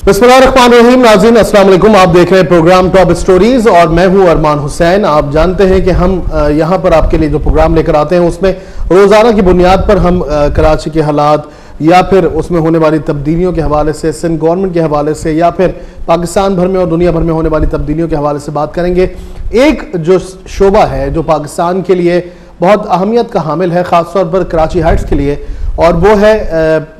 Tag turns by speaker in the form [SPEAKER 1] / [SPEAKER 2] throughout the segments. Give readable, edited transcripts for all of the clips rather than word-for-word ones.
[SPEAKER 1] बिस्मिल्लाहिर्रहमानिर्रहीम। नाज़रीन अस्सलाम वालेकुम। आप देख रहे हैं प्रोग्राम टॉप स्टोरीज और मैं हूं अरमान हुसैन। आप जानते हैं कि हम यहां पर आपके लिए जो प्रोग्राम लेकर आते हैं उसमें रोज़ाना की बुनियाद पर हम कराची के हालात या फिर उसमें होने वाली तब्दीलियों के हवाले से, सिंध गवर्नमेंट के हवाले से या फिर पाकिस्तान भर में और दुनिया भर में होने वाली तब्दीलियों के हवाले से बात करेंगे। एक जो शोबा है जो पाकिस्तान के लिए बहुत अहमियत का हामिल है, ख़ासतौर पर कराची हाइट्स के लिए, और वो है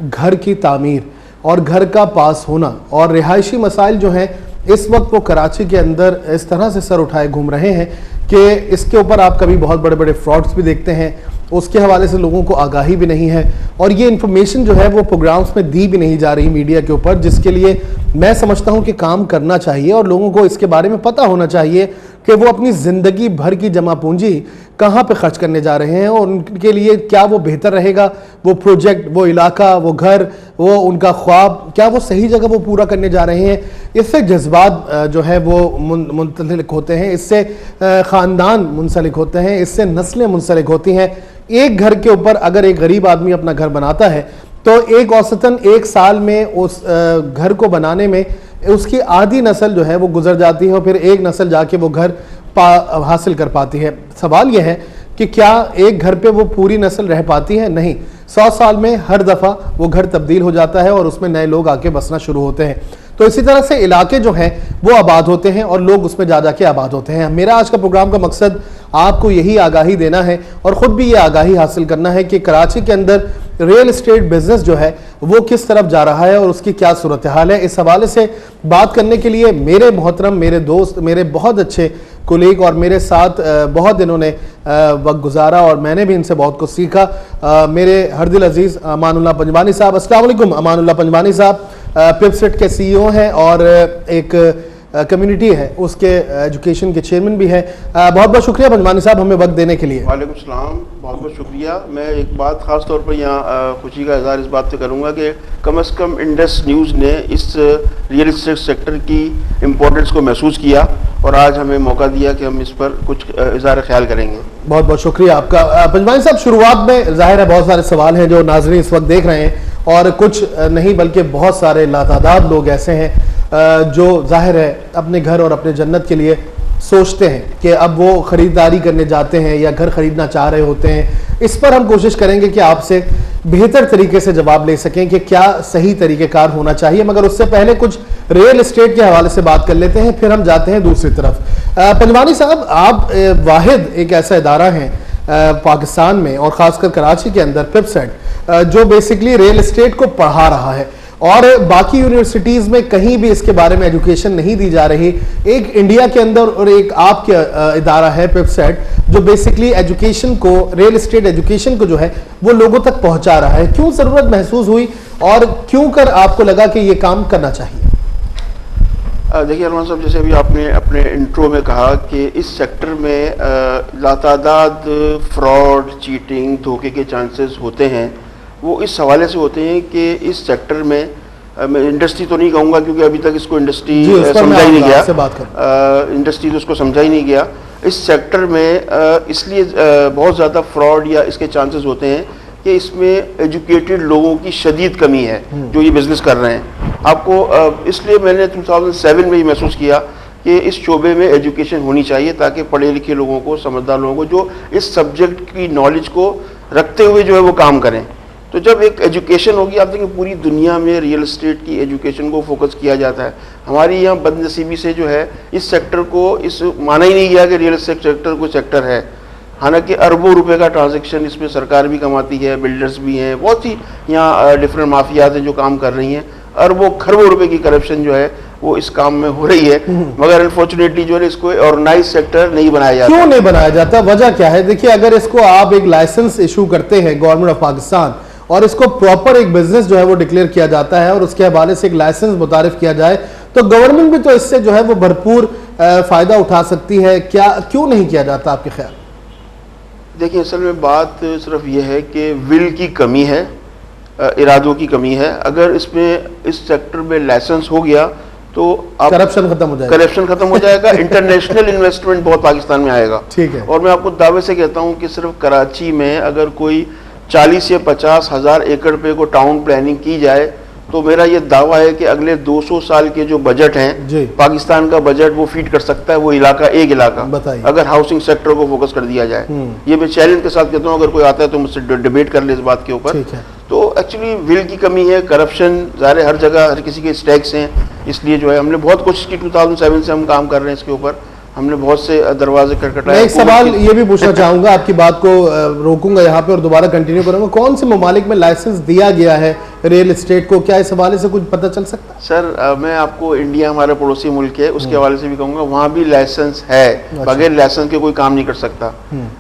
[SPEAKER 1] घर की तामीर और घर का पास होना। और रिहायशी मसाइल जो हैं इस वक्त वो कराची के अंदर इस तरह से सर उठाए घूम रहे हैं कि इसके ऊपर आप कभी बहुत बड़े बड़े फ्रॉड्स भी देखते हैं, उसके हवाले से लोगों को आगाही भी नहीं है और ये इन्फॉर्मेशन जो है वो प्रोग्राम्स में दी भी नहीं जा रही मीडिया के ऊपर, जिसके लिए मैं समझता हूँ कि काम करना चाहिए और लोगों को इसके बारे में पता होना चाहिए कि वो अपनी ज़िंदगी भर की जमा पूंजी कहाँ पे खर्च करने जा रहे हैं और उनके लिए क्या वो बेहतर रहेगा, वो प्रोजेक्ट, वो इलाका, वो घर, वो उनका ख्वाब, क्या वो सही जगह वो पूरा करने जा रहे हैं। इससे जज्बात जो है वो मुंसलिक होते हैं, इससे ख़ानदान मुंसलिक होते हैं, इससे नस्लें मुंसलिक होती हैं। एक घर के ऊपर अगर एक गरीब आदमी अपना घर बनाता है तो एक औसतन एक साल में उस घर को बनाने में उसकी आधी नस्ल जो है वो गुजर जाती है और फिर एक नस्ल जाके वो घर हासिल कर पाती है। सवाल यह है कि क्या एक घर पे वो पूरी नस्ल रह पाती है? नहीं, 100 साल में हर दफ़ा वो घर तब्दील हो जाता है और उसमें नए लोग आके बसना शुरू होते हैं। तो इसी तरह से इलाके जो हैं वो आबाद होते हैं और लोग उसमें जा के आबाद होते हैं। मेरा आज का प्रोग्राम का मकसद आपको यही आगाही देना है और ख़ुद भी ये आगाही हासिल करना है कि कराची के अंदर रियल इस्टेट बिजनेस जो है वो किस तरफ जा रहा है और उसकी क्या सूरत हाल है। इस हवाले से बात करने के लिए मेरे मोहतरम, मेरे दोस्त, मेरे बहुत अच्छे कोलीग और मेरे साथ बहुत दिनों ने वक्त गुजारा और मैंने भी इनसे बहुत कुछ सीखा। मेरे हरदिल अजीज़ अमानुल्लाह पंजवानी साहब, अस्सलाम वालेकुम। अमानुल्लाह पंजवानी साहब पिपसेट के CEO हैं और एक कम्युनिटी है उसके एजुकेशन के चेयरमैन भी हैं। बहुत बहुत शुक्रिया पंजवानी साहब हमें वक्त देने के लिए।
[SPEAKER 2] वालेकुम सलाम, बहुत बहुत शुक्रिया। मैं एक बात ख़ास तौर पर यहाँ खुशी का इज़हार इस बात से करूँगा कि कम से कम इंडस न्यूज़ ने इस रियल इस्टेट सेक्टर की इम्पोर्टेंस को महसूस किया और आज हमें मौका दिया कि हम इस पर कुछ इज़हार ख्याल करेंगे। बहुत
[SPEAKER 1] बहुत शुक्रिया आपका। पंजवानी साहब, शुरुआत में ज़ाहिर है बहुत सारे सवाल हैं जो नाज़रीन इस वक्त देख रहे हैं और कुछ नहीं बल्कि बहुत सारे लातादाद लोग ऐसे हैं जो जाहिर है अपने घर और अपने जन्नत के लिए सोचते हैं कि अब वो ख़रीदारी करने जाते हैं या घर ख़रीदना चाह रहे होते हैं। इस पर हम कोशिश करेंगे कि आपसे बेहतर तरीके से जवाब ले सकें कि क्या सही तरीक़ेकार होना चाहिए, मगर उससे पहले कुछ रियल इस्टेट के हवाले से बात कर लेते हैं, फिर हम जाते हैं दूसरी तरफ। पंजवानी साहब, आप वाहिद एक ऐसा इदारा हैं पाकिस्तान में और ख़ासकर कराची के अंदर, पिपसेट, जो बेसिकली रियल इस्टेट को पढ़ा रहा है और बाकी यूनिवर्सिटीज़ में कहीं भी इसके बारे में एजुकेशन नहीं दी जा रही। एक इंडिया के अंदर और एक आपके इदारा है पिपसेट जो बेसिकली एजुकेशन को, रियल इस्टेट एजुकेशन को जो है वो लोगों तक पहुंचा रहा है। क्यों ज़रूरत महसूस हुई और क्यों कर आपको लगा कि ये काम करना चाहिए?
[SPEAKER 2] देखिए अरमान साहब, जैसे अभी आपने अपने इंट्रो में कहा कि इस सेक्टर में लातादाद फ्रॉड, चीटिंग, धोखे के चांसेस होते हैं। वो इस हवाले से होते हैं कि इस सेक्टर में, मैं इंडस्ट्री तो नहीं कहूँगा क्योंकि अभी तक इसको इंडस्ट्री समझा ही नहीं गया, इंडस्ट्री तो उसको समझा ही नहीं गया। इस सेक्टर में इसलिए बहुत ज़्यादा फ्रॉड या इसके चांसेस होते हैं कि इसमें एजुकेटेड लोगों की शदीद कमी है जो ये बिज़नेस कर रहे हैं। आपको इसलिए मैंने 2007 में ये महसूस किया कि इस शोबे में एजुकेशन होनी चाहिए ताकि पढ़े लिखे लोगों को, समझदार लोगों को जो इस सब्जेक्ट की नॉलेज को रखते हुए जो है वो काम करें। तो जब एक एजुकेशन होगी, आप देखें पूरी दुनिया में रियल इस्टेट की एजुकेशन को फोकस किया जाता है। हमारी यहाँ बदनसीबी से जो है इस सेक्टर को इस माना ही नहीं गया कि रियल इस्टेट सेक्टर कोई सेक्टर है। हालांकि अरबों रुपए का ट्रांजैक्शन इसमें सरकार भी कमाती है, बिल्डर्स भी हैं, बहुत सी यहाँ डिफरेंट माफियाज हैं जो काम कर रही हैं। अरबों खरबों रुपए की करप्शन जो है वो इस काम में हो रही है, मगर अनफॉर्चुनेटली जो है इसको ऑर्गेनाइज सेक्टर नहीं बनाया जाता।
[SPEAKER 1] क्यों नहीं बनाया जाता? वजह क्या है? देखिए, अगर इसको आप एक लाइसेंस इशू करते हैं गवर्नमेंट ऑफ पाकिस्तान और इसको प्रॉपर एक बिजनेस जो है वो डिक्लेयर किया जाता है और उसके हवाले से एक लाइसेंस मुतारिफ किया जाए तो गवर्नमेंट भी तो इससे जो है वो भरपूर फायदा उठा सकती है। क्या क्यों नहीं किया जाता आपके ख्याल?
[SPEAKER 2] देखिए, असल में बात सिर्फ यह है कि विल की कमी है, इरादों की कमी है। अगर इसमें इस सेक्टर में लाइसेंस हो गया तो आप
[SPEAKER 1] करप्शन खत्म हो जाएगा,
[SPEAKER 2] करप्शन खत्म हो जाएगा, इंटरनेशनल इन्वेस्टमेंट बहुत पाकिस्तान में आएगा।
[SPEAKER 1] ठीक है।
[SPEAKER 2] और मैं आपको दावे से कहता हूं कि सिर्फ कराची में अगर कोई 40 या 50 हज़ार एकड़ पे को टाउन प्लानिंग की जाए तो मेरा ये दावा है कि अगले 200 साल के जो बजट हैं पाकिस्तान का बजट वो फीड कर सकता है वो इलाका, एक इलाका, अगर हाउसिंग सेक्टर को फोकस कर दिया जाए। ये मैं चैलेंज के साथ कहता हूँ, अगर कोई आता है तो मुझसे डिबेट कर ले इस बात के ऊपर। तो एक्चुअली विल की कमी है, करप्शन ज़ाहिर हर जगह, हर किसी के स्टैक्स हैं, इसलिए जो है हमने बहुत कोशिश की, 2007 से हम काम कर रहे हैं इसके ऊपर, हमने बहुत से दरवाजे खटखटाए।
[SPEAKER 1] मैं एक सवाल ये भी पूछना चाहूंगा, आपकी बात को रोकूंगा यहाँ पे और दोबारा कंटिन्यू करूंगा। कौन से ममालिक में लाइसेंस दिया गया है रियल एस्टेट को, क्या इस हवाले से कुछ पता चल सकता है?
[SPEAKER 2] सर मैं आपको इंडिया हमारा पड़ोसी मुल्क है उसके हवाले से भी कहूँगा, वहाँ भी लाइसेंस है। बगैर लाइसेंस के कोई काम नहीं कर सकता।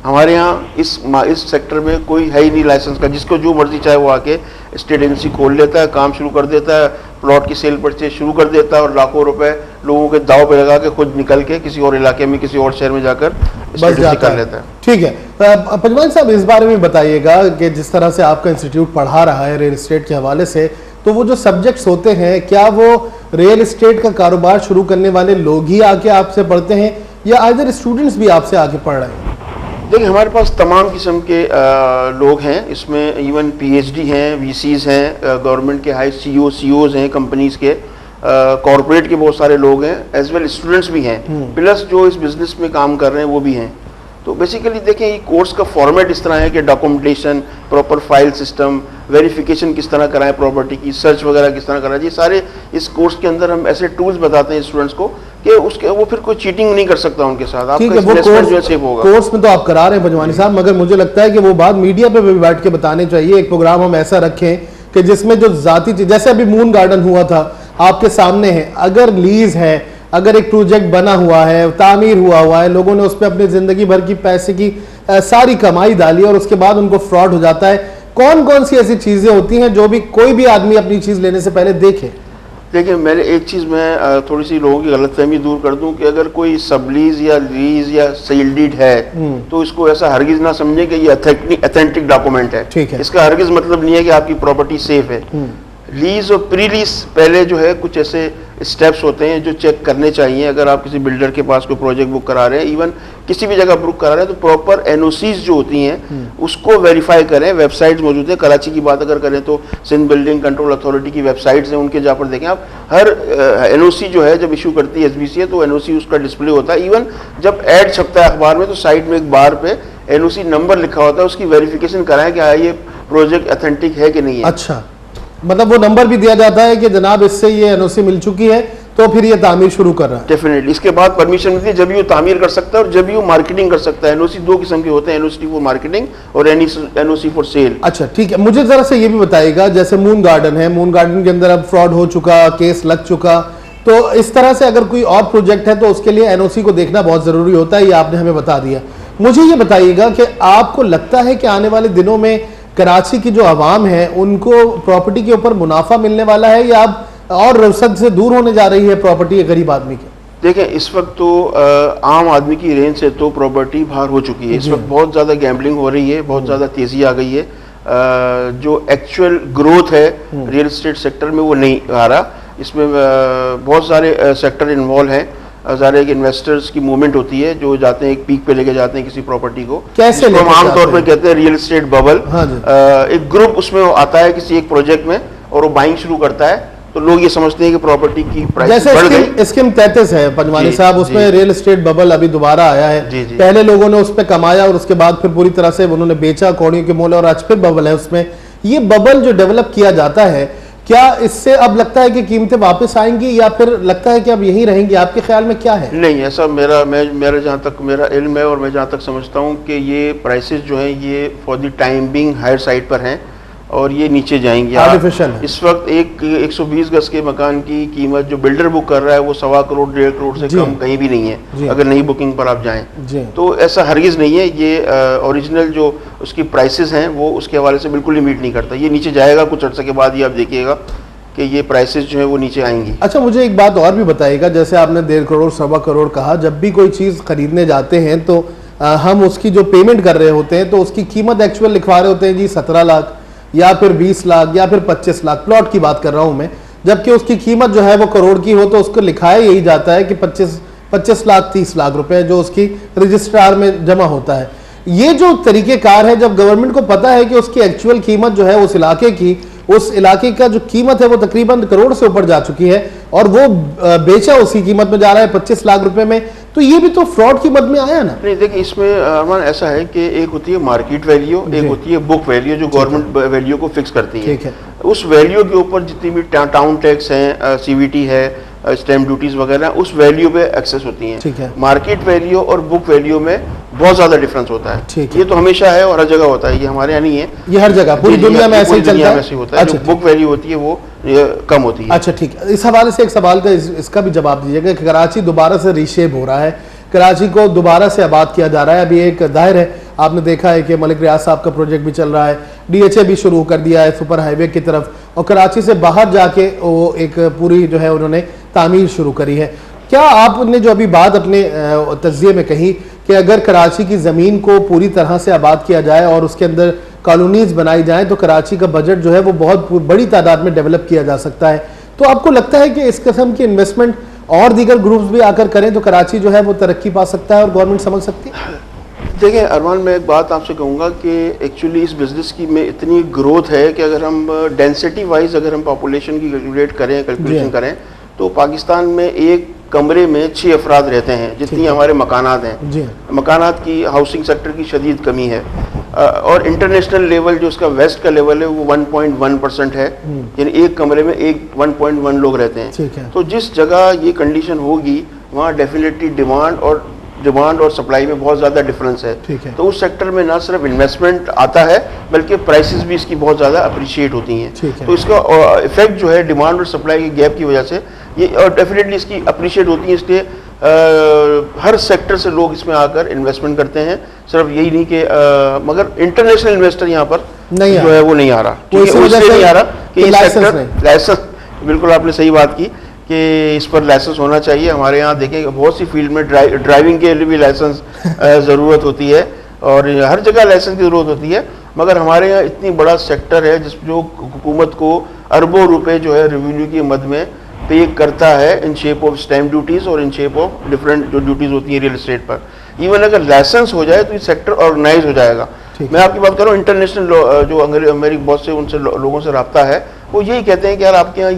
[SPEAKER 2] हमारे यहाँ इस सेक्टर में कोई है ही नहीं लाइसेंस का, जिसको जो मर्जी चाहे वो आके स्टेट एजेंसी खोल लेता है, काम शुरू कर देता है, प्लॉट की सेल परचेज शुरू कर देता है और लाखों रुपए लोगों के दाव पे लगा के खुद निकल के किसी और इलाके में, किसी और शहर में जाकर
[SPEAKER 1] बस कर लेता है। ठीक है, पंजवानी साहब इस बारे में बताइएगा कि जिस तरह से आपका इंस्टीट्यूट पढ़ा रहा है रियल एस्टेट के हवाले से, तो वो जो सब्जेक्ट्स होते हैं क्या वो रियल एस्टेट का कारोबार शुरू करने वाले लोग ही आके आपसे पढ़ते हैं या अदर स्टूडेंट्स भी आपसे आके पढ़ रहे हैं?
[SPEAKER 2] देखिए हमारे पास तमाम किस्म के लोग हैं, इसमें इवन पीएचडी हैं, वीसीज हैं, गवर्नमेंट के हाई सीओज हैं, कंपनीज के, कॉरपोरेट के बहुत सारे लोग हैं, एज वेल स्टूडेंट्स भी हैं, प्लस जो इस बिजनेस में काम कर रहे हैं वो भी हैं। तो बेसिकली देखें ये कोर्स का फॉर्मेट इस तरह है कि documentation, proper file system, verification किस तरह कराएं प्रॉपर्टी की, सर्च वगैरह किस तरह कराएं, ये सारे इस कोर्स के अंदर हम ऐसे टूल्स बताते हैं स्टूडेंट्स को कि उसके वो फिर कोई चीटिंग नहीं कर सकता उनके साथ। आपका इन्वेस्टमेंट जो है सेफ होगा।
[SPEAKER 1] कोर्स में तो आप करा रहे हैं पंजवानी साहब, मगर मुझे लगता है कि वो बात मीडिया पे भी बैठ के बताने चाहिए। एक प्रोग्राम हम ऐसा रखें कि जिसमें जो जाती चीज, जैसे अभी मून गार्डन हुआ था आपके सामने है, अगर लीज है, अगर एक प्रोजेक्ट बना हुआ है, तामीर हुआ है, लोगों ने उस पर अपनी जिंदगी भर की पैसे की सारी कमाई डाली और उसके बाद उनको फ्रॉड हो जाता है, कौन कौन सी ऐसी चीजें होती हैं जो भी कोई भी आदमी अपनी चीज लेने से पहले देखे?
[SPEAKER 2] देखिए मैंने एक चीज़ मैं थोड़ी सी लोगों की गलतफहमी दूर कर दूं कि अगर कोई सबलीज या लीज या सेल डीड है तो इसको ऐसा हरगिज ना समझे कि ये अथेंटिक डॉक्यूमेंट है। इसका हरगिज मतलब नहीं है कि आपकी प्रॉपर्टी सेफ है। लीज और प्री लीज पहले जो है कुछ ऐसे स्टेप्स होते हैं जो चेक करने चाहिए। अगर आप किसी बिल्डर के पास कोई प्रोजेक्ट बुक करा रहे हैं, इवन किसी भी जगह बुक करा रहे हैं, तो प्रॉपर एनओसीज जो होती हैं उसको वेरीफाई करें। वेबसाइट्स मौजूद है, कराची की बात अगर करें तो सिंध बिल्डिंग कंट्रोल अथॉरिटी की वेबसाइट्स हैं, उनके जा पर देखें आप। हर एनओसी जो है जब इशू करती है एसबीसी तो एनओसी उसका डिस्प्ले होता है। इवन जब एड छपता है अखबार में तो साइड में एक बार पे एनओसी नंबर लिखा होता है, उसकी वेरिफिकेशन कराएं कि ये प्रोजेक्ट अथेंटिक है कि नहीं है।
[SPEAKER 1] अच्छा, मतलब वो नंबर भी दिया जाता है कि जनाब इससे ये एनओसी मिल चुकी है तो फिर ये तामीर शुरू कर रहा है।
[SPEAKER 2] डेफिनेटली इसके बाद परमिशन मिलती है, जब ये तामीर कर सकता है और जब ये मार्केटिंग कर सकता है। एनओसी दो किस्म के होते हैं, एनओसी फॉर मार्केटिंग और एनओसी फॉर सेल।
[SPEAKER 1] अच्छा ठीक है, मुझे जरा से ये भी बताइएगा, जैसे मून गार्डन है, मून गार्डन के अंदर अब फ्रॉड हो चुका, केस लग चुका, तो इस तरह से अगर कोई और प्रोजेक्ट है तो उसके लिए एनओसी को देखना बहुत जरूरी होता है, ये आपने हमें बता दिया। मुझे ये बताइएगा कि आपको लगता है कि आने वाले दिनों में कराची की जो आवाम है उनको प्रॉपर्टी के ऊपर मुनाफा मिलने वाला है या अब और रसद से दूर होने जा रही है प्रॉपर्टी गरीब आदमी की?
[SPEAKER 2] देखें इस वक्त तो आम आदमी की रेंज से तो प्रॉपर्टी बाहर हो चुकी है। इस वक्त बहुत ज़्यादा गैम्बलिंग हो रही है, बहुत ज़्यादा तेज़ी आ गई है। जो एक्चुअल ग्रोथ है रियल एस्टेट सेक्टर में वो नहीं आ रहा। इसमें बहुत सारे सेक्टर इन्वॉल्व हैं। ज़ाहिर एक इन्वेस्टर्स की मूवमेंट होती है जो जाते हैं एक पीक पे लेके जाते हैं किसी प्रॉपर्टी को।
[SPEAKER 1] कैसे
[SPEAKER 2] हम आमतौर पर कहते हैं रियल एस्टेट बबल। एक ग्रुप उसमें आता है किसी एक प्रोजेक्ट में और वो बाइंग शुरू करता है, तो लोग ये समझते हैं कि प्रॉपर्टी की प्राइस बढ़ गई।
[SPEAKER 1] स्कीम 33 है पंजवानी साहब, उसमें रियल एस्टेट बबल अभी दोबारा आया है। पहले लोगों ने उस पर कमाया और उसके बाद फिर पूरी तरह से उन्होंने बेचा कौड़ियों के मोल, और आज फिर बबल है उसमें। ये बबल जो डेवलप किया जाता है, क्या इससे अब लगता है कि कीमतें वापस आएंगी या फिर लगता है कि अब यहीं रहेंगी? आपके ख्याल में क्या है?
[SPEAKER 2] नहीं, ऐसा मेरा जहाँ तक मेरा इल्म है और मैं जहाँ तक समझता हूँ कि ये प्राइसेस जो हैं ये for the time being higher side पर हैं और ये नीचे जाएंगी।
[SPEAKER 1] आर्टिफिशियल है।
[SPEAKER 2] इस वक्त एक 120 गज के मकान की कीमत जो बिल्डर बुक कर रहा है वो 1.25 करोड़ 1.5 करोड़ से कम कहीं भी नहीं है अगर नई बुकिंग पर आप जाएं। तो ऐसा हरगिज नहीं है। ये ओरिजिनल जो उसकी प्राइसेस हैं वो उसके हवाले से बिल्कुल ही मीट नहीं करता। ये नीचे जाएगा कुछ अर्से के बाद, ये आप देखिएगा कि ये प्राइसेस जो है वो नीचे आएंगी।
[SPEAKER 1] अच्छा, मुझे एक बात और भी बताइएगा, जैसे आपने 1.5 करोड़ 1.25 करोड़ कहा, जब भी कोई चीज़ खरीदने जाते हैं तो हम उसकी जो पेमेंट कर रहे होते हैं तो उसकी कीमत एक्चुअल लिखवा रहे होते हैं जी 17 लाख या फिर 20 लाख या फिर 25 लाख, प्लॉट की बात कर रहा हूं मैं। जबकि उसकी कीमत जो है वो करोड़ की हो, तो उसको लिखाया यही जाता है कि 25 लाख 30 लाख रुपए जो उसकी रजिस्ट्रार में जमा होता है। ये जो तरीकेकार है, जब गवर्नमेंट को पता है कि उसकी एक्चुअल कीमत जो है उस इलाके का जो कीमत है वो तकरीबन करोड़ से ऊपर जा चुकी है और वो बेचा उसी कीमत में जा रहा है 25 लाख रुपए में, तो ये भी तो फ्रॉड की मद में आया ना।
[SPEAKER 2] नहीं देखिए, इसमें अरमान ऐसा है कि एक होती है मार्केट वैल्यू, एक होती है बुक वैल्यू जो गवर्नमेंट वैल्यू को फिक्स करती है। उस वैल्यू के ऊपर जितनी भी टाउन टैक्स हैं, सीवीटी है, स्टैम्प ड्यूटीज वगैरह, उस वैल्यू पे एक्सेस होती हैं। मार्केट वैल्यू और बुक वैल्यू में बहुत ज्यादा डिफरेंस होता है। ये तो हमेशा है और हर जगह होता है, ये हमारे यहाँ नहीं है, ये हर जगह पूरी दुनिया में ऐसे ही चलता है। होता है जो बुक वैल्यू होती है वो कम होती है।
[SPEAKER 1] अच्छा ठीक है, इस हवाले से एक सवाल का इसका भी जवाब दीजिएगा कि कराची दोबारा से रीशेप हो रहा है, कराची को दोबारा से आबाद किया जा रहा है। अभी एक दाहिर है, आपने देखा है कि मलिक रियाज साहब का प्रोजेक्ट भी चल रहा है, डीएचए भी शुरू कर दिया है सुपर हाईवे की तरफ, और कराची से बाहर जाके वो एक पूरी जो है उन्होंने तामीर शुरू करी है। क्या आपने जो अभी बात अपने तज्जिए में कही कि अगर कराची की ज़मीन को पूरी तरह से आबाद किया जाए और उसके अंदर कॉलोनीज बनाई जाए तो कराची का बजट जो है वो बहुत बड़ी तादाद में डेवलप किया जा सकता है, तो आपको लगता है कि इस किस्म की इन्वेस्टमेंट और दीगर ग्रुप्स भी आकर करें तो कराची जो है वो तरक्की पा सकता है और गवर्नमेंट समझ सकती है?
[SPEAKER 2] देखिए अरमान, मैं एक बात आपसे कहूँगा कि एक्चुअली इस बिज़नेस की में इतनी ग्रोथ है कि अगर हम डेंसिटी वाइज अगर हम पॉपुलेशन की कैलकुलेशन करें तो पाकिस्तान में एक कमरे में 6 अफराद रहते हैं, जितनी हमारे मकानात हैं। मकानात की हाउसिंग सेक्टर की शदीद कमी है और इंटरनेशनल लेवल जो उसका वेस्ट का लेवल है वो 1.1% है, यानी एक कमरे में 1.1 लोग रहते हैं। तो जिस जगह ये कंडीशन होगी वहाँ डेफिनेटली डिमांड और सप्लाई में बहुत ज़्यादा डिफरेंस है। तो उस सेक्टर में ना सिर्फ इन्वेस्टमेंट आता है बल्कि प्राइसेस भी इसकी बहुत ज़्यादा अप्रिशिएट होती हैं। तो इसका इफेक्ट जो है डिमांड और सप्लाई के गैप की वजह से ये डेफिनेटली इसकी अप्रिशिएट होती है, इसलिए हर सेक्टर से लोग इसमें आकर इन्वेस्टमेंट करते हैं। सिर्फ यही नहीं कि मगर इंटरनेशनल इन्वेस्टर यहाँ पर जो है वो नहीं आ रहा, इसलिए नहीं आ रहा कि ये सेक्टर लाइसेंस, बिल्कुल आपने सही बात की कि इस पर लाइसेंस होना चाहिए। हमारे यहाँ देखें बहुत सी फील्ड में ड्राइविंग के लिए भी लाइसेंस ज़रूरत होती है और हर जगह लाइसेंस की ज़रूरत होती है, मगर हमारे यहाँ इतनी बड़ा सेक्टर है जिस जो हुकूमत को अरबों रुपए जो है रेवेन्यू की मद में पे करता है in shape of stamp duties और इन शेप ऑफ डिफरेंट जो ड्यूटीज़ होती हैं रियल एस्टेट पर। इवन अगर लाइसेंस हो जाए तो ये सेक्टर ऑर्गेनाइज हो जाएगा। मैं आपकी बात कर रहा हूँ इंटरनेशनल जो मेरी बहुत से उनसे लोगों से रब्ता है, वो यही कहते हैं कि यार आपके यहाँ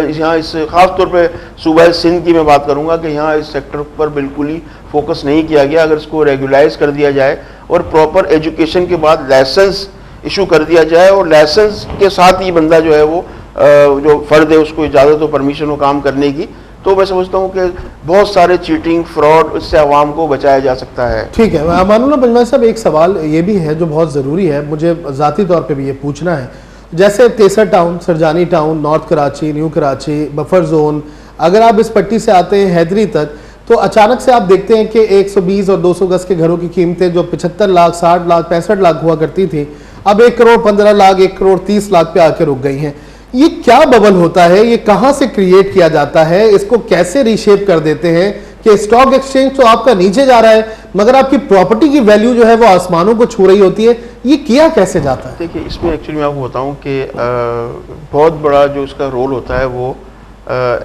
[SPEAKER 2] यहाँ इस खास तौर पे सूबा सिंध की मैं बात करूँगा कि यहाँ इस सेक्टर पर बिल्कुल ही फोकस नहीं किया गया। अगर इसको रेगुलाइज कर दिया जाए और प्रॉपर एजुकेशन के बाद लाइसेंस इशू कर दिया जाए और लाइसेंस के साथ ही बंदा जो है वो जो फर्द है उसको इजाज़त और परमिशन हो काम करने की, तो मैं समझता हूँ कि बहुत सारे चीटिंग फ्रॉड इससे आवाम को बचाया जा सकता है।
[SPEAKER 1] ठीक है अमानुल्लाह पंजवानी साहब, एक सवाल ये भी है जो बहुत ज़रूरी है, मुझे ज़ाती तौर पे भी ये पूछना है। जैसे तेसर town, Sarjani town, north Karachi, new Karachi, buffer zone, अगर आप इस पट्टी से आते हैं हैदरी तक तो अचानक से आप देखते हैं कि 120 और 200 गज के घरों की कीमतें जो 75 लाख, 60 लाख, 65 लाख हुआ करती थी, अब 1 करोड़ 15 लाख, 1 करोड़ 30 लाख पे आके रुक गई हैं। ये क्या बबल होता है, ये कहाँ से क्रिएट किया जाता है, इसको कैसे रीशेप कर देते हैं कि स्टॉक एक्सचेंज तो आपका नीचे जा रहा है मगर आपकी प्रॉपर्टी की वैल्यू जो है वो आसमानों को छू रही होती है, ये किया कैसे जाता है?
[SPEAKER 2] देखिए इसमें एक्चुअली मैं आपको बताऊं कि बहुत बड़ा जो इसका रोल होता है वो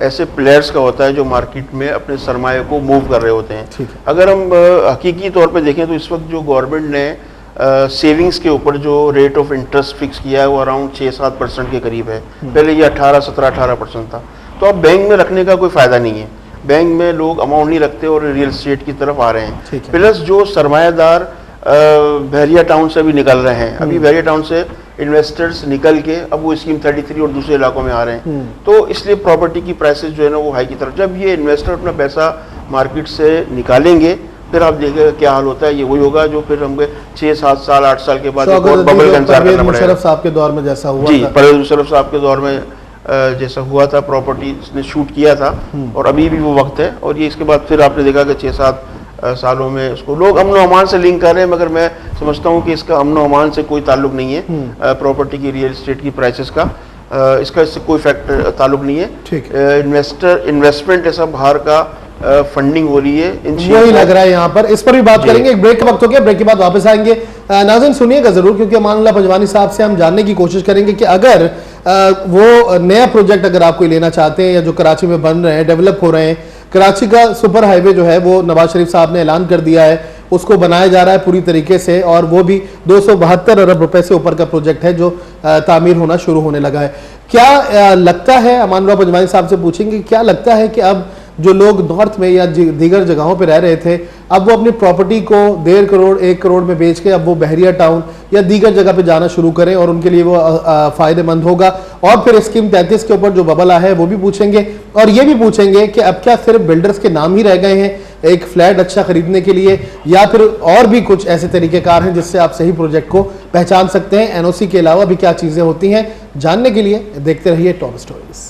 [SPEAKER 2] ऐसे प्लेयर्स का होता है जो मार्केट में अपने सरमाए को मूव कर रहे होते हैं। अगर हम हकीकी तौर पे देखें तो इस वक्त जो गवर्नमेंट ने सेविंग्स के ऊपर जो रेट ऑफ इंटरेस्ट फिक्स किया है वो अराउंड 6-7% के करीब है। पहले ये 17-18% था। तो अब बैंक में रखने का कोई फ़ायदा नहीं है, बैंक में लोग अमाउंट नहीं रखते और रियल एस्टेट की तरफ आ रहे हैं। प्लस जो सरमायादार बहरिया टाउन से भी निकल रहे हैं, अभी बहरिया टाउन से इन्वेस्टर्स निकल के अब वो स्कीम 33 और दूसरे इलाकों में आ रहे हैं, तो इसलिए प्रॉपर्टी की प्राइसेस जो है ना वो हाई की तरफ। जब ये इन्वेस्टर अपना पैसा मार्केट से निकालेंगे फिर आप देखिएगा क्या हाल होता है। ये वही होगा जो फिर हमको 6-7 साल 8 साल के बाद बबल का इंतजार करना पड़ेगा।
[SPEAKER 1] मुशर्रफ साहब के दौर में जैसा हुआ
[SPEAKER 2] जी, परवेज मुशर्रफ साहब के दौर में जैसा हुआ था, प्रॉपर्टी ने शूट किया था और अभी भी वो वक्त है। और ये इसके बाद फिर आपने देखा कि 6-7 सालों में उसको लोग अमन व अमान से लिंक कर रहे हैं, मगर मैं समझता हूँ कि इसका अमन व अमान से कोई ताल्लुक नहीं है। प्रॉपर्टी की रियल एस्टेट की प्राइसेस का इसका इससे कोई फैक्टर ताल्लुक नहीं है। इन्वेस्टमेंट ऐसा बाहर का फंडिंग हो रही है,
[SPEAKER 1] वही लग रहा है यहाँ पर। इस पर भी बात करेंगे, एक ब्रेक का वक्त हो गया, ब्रेक के बाद वापस आएंगे। नाज़रीन सुनिएगा जरूर, क्योंकि अमानुल्लाह पंजवानी साहब से हम जानने की कोशिश करेंगे कि अगर वो नया प्रोजेक्ट अगर आप कोई लेना चाहते हैं या जो कराची में बन रहे हैं, डेवलप हो रहे हैं, कराची का सुपर हाईवे जो है वो नवाज शरीफ साहब ने ऐलान कर दिया है, उसको बनाया जा रहा है पूरी तरीके से, और वो भी 272 अरब रुपए से ऊपर का प्रोजेक्ट है जो तामीर होना शुरू होने लगा है। क्या लगता है, अमान राव पंजवानी साहब से पूछेंगे, क्या लगता है कि अब जो लोग नॉर्थ में या दीगर जगहों पे रह रहे थे, अब वो अपनी प्रॉपर्टी को 1.5 करोड़ 1 करोड़ में बेच के अब वो बहरिया टाउन या दीगर जगह पे जाना शुरू करें और उनके लिए वो फायदेमंद होगा? और फिर स्कीम 33 के ऊपर जो बबल है वो भी पूछेंगे, और ये भी पूछेंगे कि अब क्या सिर्फ बिल्डर्स के नाम ही रह गए हैं एक फ्लैट अच्छा खरीदने के लिए, या फिर और भी कुछ ऐसे तरीकेकार हैं जिससे आप सही प्रोजेक्ट को पहचान सकते हैं? एनओसी के अलावा भी क्या चीजें होती हैं, जानने के लिए देखते रहिए टॉप स्टोरीज।